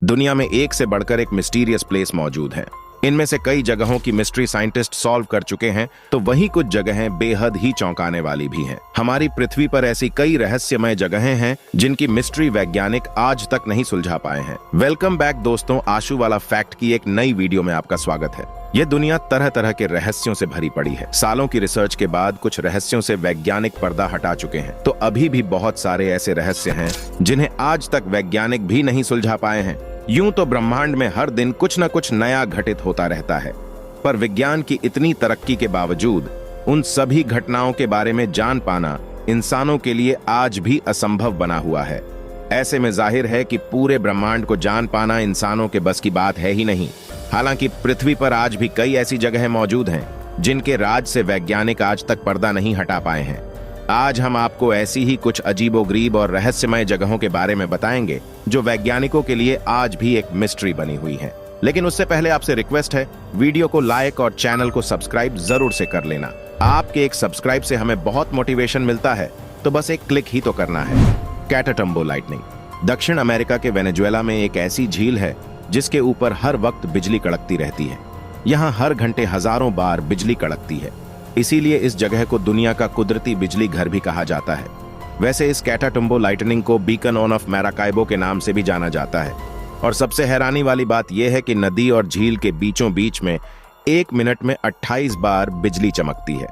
दुनिया में एक से बढ़कर एक मिस्टीरियस प्लेस मौजूद है। इनमें से कई जगहों की मिस्ट्री साइंटिस्ट सॉल्व कर चुके हैं, तो वहीं कुछ जगहें बेहद ही चौंकाने वाली भी हैं। हमारी पृथ्वी पर ऐसी कई रहस्यमय जगहें हैं जिनकी मिस्ट्री वैज्ञानिक आज तक नहीं सुलझा पाए हैं। वेलकम बैक दोस्तों, आशु वाला फैक्ट की एक नई वीडियो में आपका स्वागत है। ये दुनिया तरह तरह के रहस्यों से भरी पड़ी है। सालों की रिसर्च के बाद कुछ रहस्यों से वैज्ञानिक पर्दा हटा चुके हैं, तो अभी भी बहुत सारे ऐसे रहस्य हैं जिन्हें आज तक वैज्ञानिक भी नहीं सुलझा पाए हैं। यूं तो ब्रह्मांड में हर दिन कुछ न कुछ नया घटित होता रहता है, पर विज्ञान की इतनी तरक्की के बावजूद उन सभी घटनाओं के बारे में जान पाना इंसानों के लिए आज भी असंभव बना हुआ है। ऐसे में जाहिर है कि पूरे ब्रह्मांड को जान पाना इंसानों के बस की बात है ही नहीं। हालांकि पृथ्वी पर आज भी कई ऐसी जगहें मौजूद हैं जिनके राज से वैज्ञानिक आज तक पर्दा नहीं हटा पाए हैं। आज हम आपको ऐसी ही कुछ अजीबोगरीब और रहस्यमय जगहों के बारे में बताएंगे जो वैज्ञानिकों के लिए आज भी एक मिस्ट्री बनी हुई है। लेकिन उससे पहले आपसे रिक्वेस्ट है, वीडियो को लाइक और चैनल को सब्सक्राइब जरूर से कर लेना। आपके एक सब्सक्राइब से हमें बहुत मोटिवेशन मिलता है, तो बस एक क्लिक ही तो करना है। कैटाटम्बो लाइटनिंग दक्षिण अमेरिका के वेनेजुएला में एक ऐसी झील है जिसके ऊपर हर वक्त बिजली कड़कती रहती है। यहाँ हर घंटे हजारों बार बिजली कड़कती है, इसीलिए इस जगह को दुनिया का कुदरती बिजली घर भी कहा जाता है। वैसे इस कैटाटम्बो लाइटनिंग को बीकन ऑन ऑफ मैराकाइबो के नाम से भी जाना जाता है। और सबसे हैरानी वाली बात यह है कि नदी और झील के बीचों बीच में 1 मिनट में 28 बार बिजली चमकती है।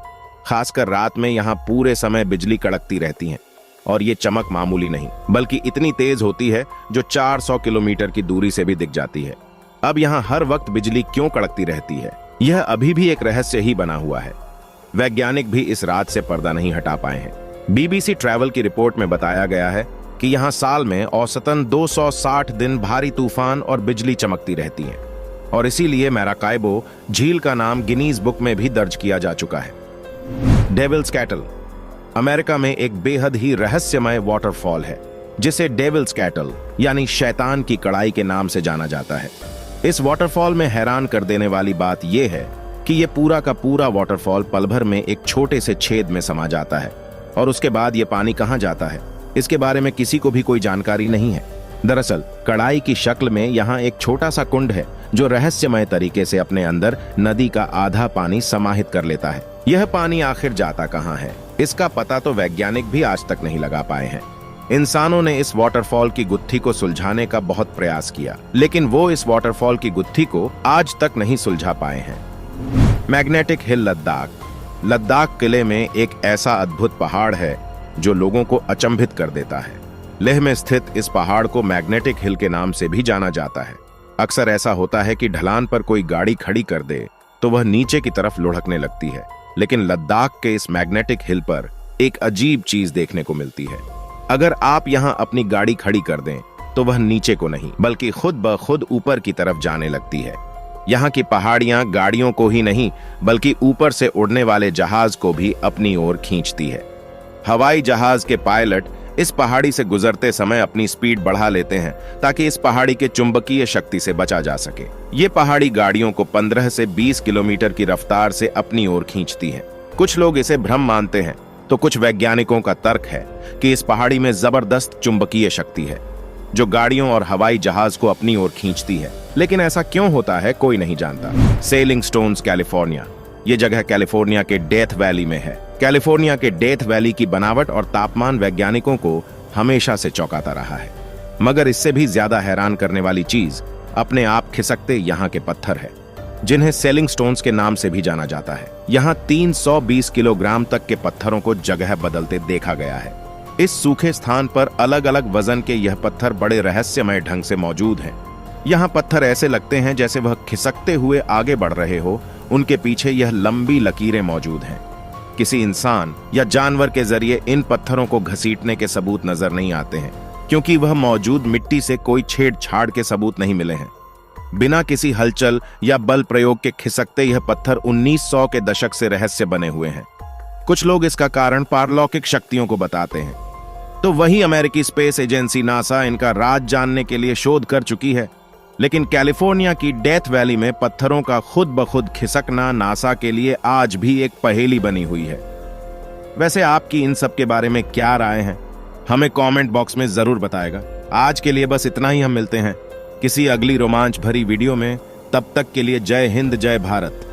खासकर रात में यहाँ पूरे समय बिजली कड़कती रहती है, और ये चमक मामूली नहीं बल्कि इतनी तेज होती है जो 400 किलोमीटर की दूरी से भी दिख जाती है। अब यहाँ हर वक्त बिजली क्यों कड़कती रहती है, यह अभी भी एक रहस्य ही बना हुआ है। वैज्ञानिक भी इस राज से पर्दा नहीं हटा पाए हैं। BBC ट्रैवल की रिपोर्ट में बताया गया है कि यहाँ साल में औसतन 260 दिन भारी तूफान और बिजली चमकती रहती है, और इसीलिए मैराकाइबो झील का नाम गिनीज बुक में भी दर्ज किया जा चुका है। डेविल्स कैटल अमेरिका में एक बेहद ही रहस्यमय वाटरफॉल है जिसे डेविल्स कैटल यानी शैतान की कड़ाई के नाम से जाना जाता है। इस वाटरफॉल में हैरान कर देने वाली बात यह है कि यह पूरा का पूरा वाटरफॉल पल भर में एक छोटे से छेद में समा जाता है, और उसके बाद यह पानी कहां जाता है इसके बारे में किसी को भी कोई जानकारी नहीं है। दरअसल कड़ाई की शक्ल में यहाँ एक छोटा सा कुंड है जो रहस्यमय तरीके से अपने अंदर नदी का आधा पानी समाहित कर लेता है। यह पानी आखिर जाता कहां है, इसका पता तो वैज्ञानिक भी आज तक नहीं लगा पाए हैं। इंसानों ने इस वाटरफॉल की गुत्थी को सुलझाने का बहुत प्रयास किया, लेकिन वो इस वाटरफॉल की गुत्थी को आज तक नहीं सुलझा पाए हैं। मैग्नेटिक हिल लद्दाख किले में एक ऐसा अद्भुत पहाड़ है जो लोगों को अचंभित कर देता है। लेह में स्थित इस पहाड़ को मैग्नेटिक हिल के नाम से भी जाना जाता है। अक्सर ऐसा होता है कि ढलान पर कोई गाड़ी खड़ी कर दे तो वह नीचे की तरफ लुढ़कने लगती है, लेकिन लद्दाख के इस मैग्नेटिक हिल पर एक अजीब चीज देखने को मिलती है। अगर आप यहाँ अपनी गाड़ी खड़ी कर दें तो वह नीचे को नहीं बल्कि खुद ब खुद ऊपर की तरफ जाने लगती है। यहाँ की पहाड़ियां गाड़ियों को ही नहीं बल्कि ऊपर से उड़ने वाले जहाज को भी अपनी ओर खींचती है। हवाई जहाज के पायलट इस पहाड़ी से गुजरते समय अपनी स्पीड बढ़ा लेते हैं ताकि इस पहाड़ी के चुंबकीय शक्ति से बचा जा सके। ये पहाड़ी गाड़ियों को 15 से 20 किलोमीटर की रफ्तार से अपनी ओर खींचती है। कुछ लोग इसे भ्रम मानते हैं, तो कुछ वैज्ञानिकों का तर्क है कि इस पहाड़ी में जबरदस्त चुंबकीय शक्ति है जो गाड़ियों और हवाई जहाज को अपनी ओर खींचती है। लेकिन ऐसा क्यों होता है कोई नहीं जानता। सेलिंग स्टोन्स कैलिफोर्निया, ये जगह कैलिफोर्निया के डेथ वैली में है। कैलिफोर्निया के डेथ वैली की बनावट और तापमान वैज्ञानिकों को हमेशा से चौंकाता रहा है, मगर इससे भी ज्यादा हैरान करने वाली चीज अपने आप खिसकते यहाँ के पत्थर है जिन्हें सेलिंग स्टोन्स के नाम से भी जाना जाता है। यहाँ 320 किलोग्राम तक के पत्थरों को जगह बदलते देखा गया है। इस सूखे स्थान पर अलग अलग वजन के यह पत्थर बड़े रहस्यमय ढंग से मौजूद हैं। यहाँ पत्थर ऐसे लगते हैं जैसे वह खिसकते हुए आगे बढ़ रहे हो, उनके पीछे यह लंबी लकीरें मौजूद हैं। किसी इंसान या जानवर के जरिए इन पत्थरों को घसीटने के सबूत नजर नहीं आते हैं, क्योंकि वह मौजूद मिट्टी से कोई छेड़छाड़ के सबूत नहीं मिले हैं। बिना किसी हलचल या बल प्रयोग के खिसकते यह पत्थर 1900 के दशक से रहस्य बने हुए हैं। कुछ लोग इसका कारण पारलौकिक शक्तियों को बताते हैं, तो वहीं अमेरिकी स्पेस एजेंसी नासा इनका राज जानने के लिए शोध कर चुकी है। लेकिन कैलिफोर्निया की डेथ वैली में पत्थरों का खुद ब खुद खिसकना नासा के लिए आज भी एक पहेली बनी हुई है। वैसे आपकी इन सब के बारे में क्या राय है, हमें कमेंट बॉक्स में जरूर बताएगा। आज के लिए बस इतना ही, हम मिलते हैं किसी अगली रोमांच भरी वीडियो में। तब तक के लिए जय हिंद, जय भारत।